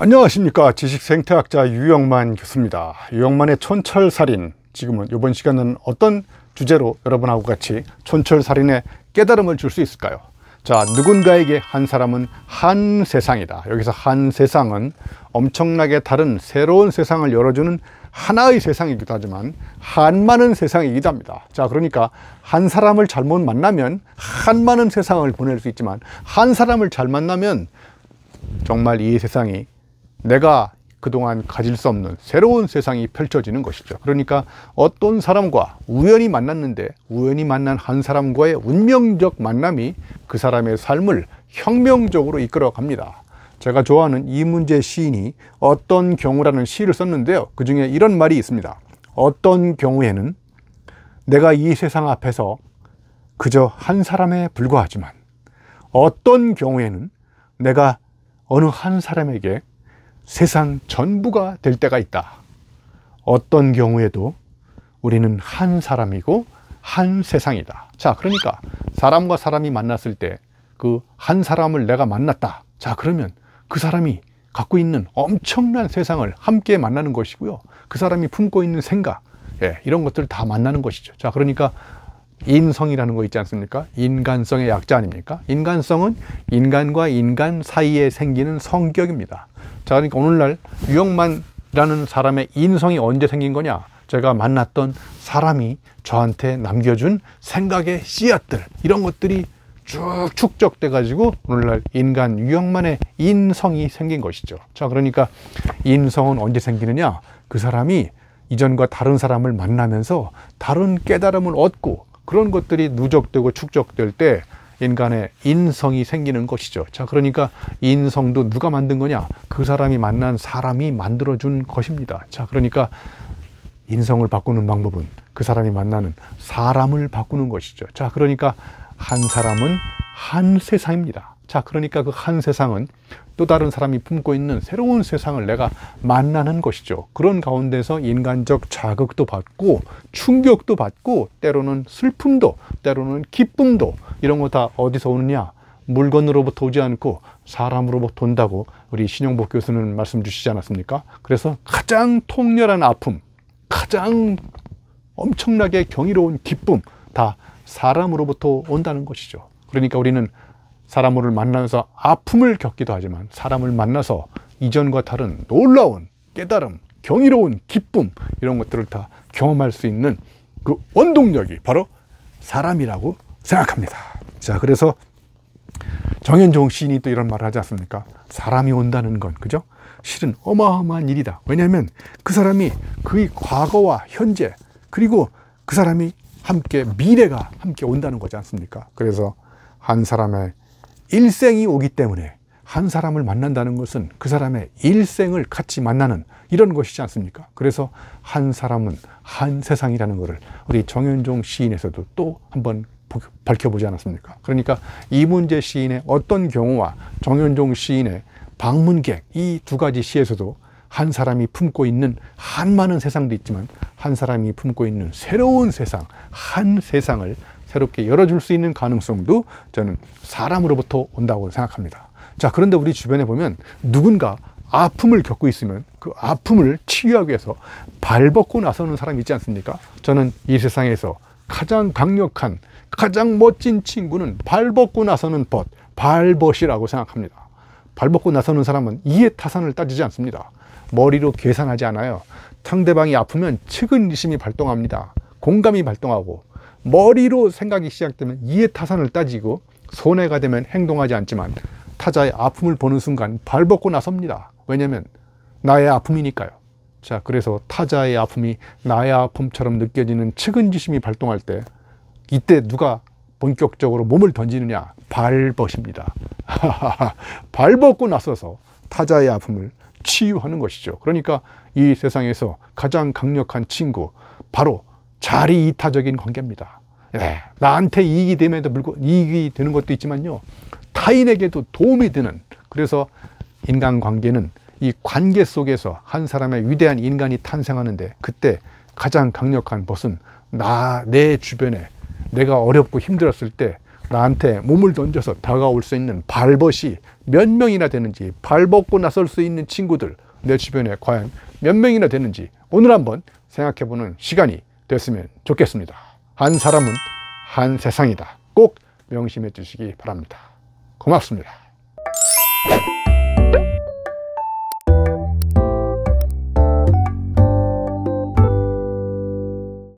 안녕하십니까. 지식생태학자 유영만 교수입니다. 유영만의 촌철살인, 지금은 이번 시간은 어떤 주제로 여러분하고 같이 촌철살인의 깨달음을 줄 수 있을까요? 자, 누군가에게 한 사람은 한 세상이다. 여기서 한 세상은 엄청나게 다른 새로운 세상을 열어주는 하나의 세상이기도 하지만 한많은 세상이기도 합니다. 자, 그러니까 한 사람을 잘못 만나면 한많은 세상을 보낼 수 있지만 한 사람을 잘 만나면 정말 이 세상이 내가 그동안 가질 수 없는 새로운 세상이 펼쳐지는 것이죠. 그러니까 어떤 사람과 우연히 만났는데 우연히 만난 한 사람과의 운명적 만남이 그 사람의 삶을 혁명적으로 이끌어 갑니다. 제가 좋아하는 이문재 시인이 어떤 경우라는 시를 썼는데요. 그 중에 이런 말이 있습니다. 어떤 경우에는 내가 이 세상 앞에서 그저 한 사람에 불과하지만 어떤 경우에는 내가 어느 한 사람에게 세상 전부가 될 때가 있다. 어떤 경우에도 우리는 한 사람이고 한 세상이다. 자, 그러니까 사람과 사람이 만났을 때 그 한 사람을 내가 만났다. 자, 그러면 그 사람이 갖고 있는 엄청난 세상을 함께 만나는 것이고요. 그 사람이 품고 있는 생각, 이런 것들 다 만나는 것이죠. 자, 그러니까 인성이라는 거 있지 않습니까? 인간성의 약자 아닙니까? 인간성은 인간과 인간 사이에 생기는 성격입니다. 자, 그러니까 오늘날 유영만이라는 사람의 인성이 언제 생긴 거냐? 제가 만났던 사람이 저한테 남겨준 생각의 씨앗들, 이런 것들이 쭉 축적돼 가지고 오늘날 인간 유영만의 인성이 생긴 것이죠. 자, 그러니까 인성은 언제 생기느냐? 그 사람이 이전과 다른 사람을 만나면서 다른 깨달음을 얻고 그런 것들이 누적되고 축적될 때 인간의 인성이 생기는 것이죠. 자, 그러니까 인성도 누가 만든 거냐? 그 사람이 만난 사람이 만들어준 것입니다. 자, 그러니까 인성을 바꾸는 방법은 그 사람이 만나는 사람을 바꾸는 것이죠. 자, 그러니까 한 사람은 한 세상입니다. 자, 그러니까 그 한 세상은 또 다른 사람이 품고 있는 새로운 세상을 내가 만나는 것이죠. 그런 가운데서 인간적 자극도 받고 충격도 받고 때로는 슬픔도 때로는 기쁨도 이런 거 다 어디서 오느냐? 물건으로부터 오지 않고 사람으로부터 온다고 우리 신용복 교수는 말씀 주시지 않았습니까? 그래서 가장 통렬한 아픔, 가장 엄청나게 경이로운 기쁨 다 사람으로부터 온다는 것이죠. 그러니까 우리는 사람을 만나면서 아픔을 겪기도 하지만 사람을 만나서 이전과 다른 놀라운 깨달음, 경이로운 기쁨 이런 것들을 다 경험할 수 있는 그 원동력이 바로 사람이라고 생각합니다. 자, 그래서 정현종 시인이 또 이런 말을 하지 않습니까? 사람이 온다는 건, 그죠? 실은 어마어마한 일이다. 왜냐하면 그 사람이 그의 과거와 현재 그리고 그 사람이 함께 미래가 함께 온다는 거지 않습니까? 그래서 한 사람의 일생이 오기 때문에 한 사람을 만난다는 것은 그 사람의 일생을 같이 만나는 이런 것이지 않습니까? 그래서 한 사람은 한 세상이라는 것을 우리 정현종 시인에서도 또 한번 밝혀보지 않았습니까? 그러니까 이문재 시인의 어떤 경우와 정현종 시인의 방문객 이 두 가지 시에서도 한 사람이 품고 있는 한많은 세상도 있지만 한 사람이 품고 있는 새로운 세상, 한 세상을 새롭게 열어줄 수 있는 가능성도 저는 사람으로부터 온다고 생각합니다. 자, 그런데 우리 주변에 보면 누군가 아픔을 겪고 있으면 그 아픔을 치유하기 위해서 발벗고 나서는 사람이 있지 않습니까? 저는 이 세상에서 가장 강력한, 가장 멋진 친구는 발벗고 나서는 벗, 발벗이라고 생각합니다. 발벗고 나서는 사람은 이해타산을 따지지 않습니다. 머리로 계산하지 않아요. 상대방이 아프면 측은지심이 발동합니다. 공감이 발동하고 머리로 생각이 시작되면 이해타산을 따지고 손해가 되면 행동하지 않지만 타자의 아픔을 보는 순간 발벗고 나섭니다. 왜냐하면 나의 아픔이니까요. 자, 그래서 타자의 아픔이 나의 아픔처럼 느껴지는 측은지심이 발동할 때 이때 누가 본격적으로 몸을 던지느냐? 발벗입니다. 발벗고 나서서 타자의 아픔을 치유하는 것이죠. 그러니까 이 세상에서 가장 강력한 친구 바로 자리이타적인 관계입니다. 나한테 이익이 됨에도 불구하고 이익이 되는 것도 있지만요, 타인에게도 도움이 되는, 그래서 인간관계는 이 관계 속에서 한 사람의 위대한 인간이 탄생하는데 그때 가장 강력한 벗은 내 주변에 내가 어렵고 힘들었을 때 나한테 몸을 던져서 다가올 수 있는 발벗이 몇 명이나 되는지, 발벗고 나설 수 있는 친구들 내 주변에 과연 몇 명이나 되는지 오늘 한번 생각해보는 시간이 됐으면 좋겠습니다. 한 사람은 한 세상이다. 꼭 명심해 주시기 바랍니다. 고맙습니다.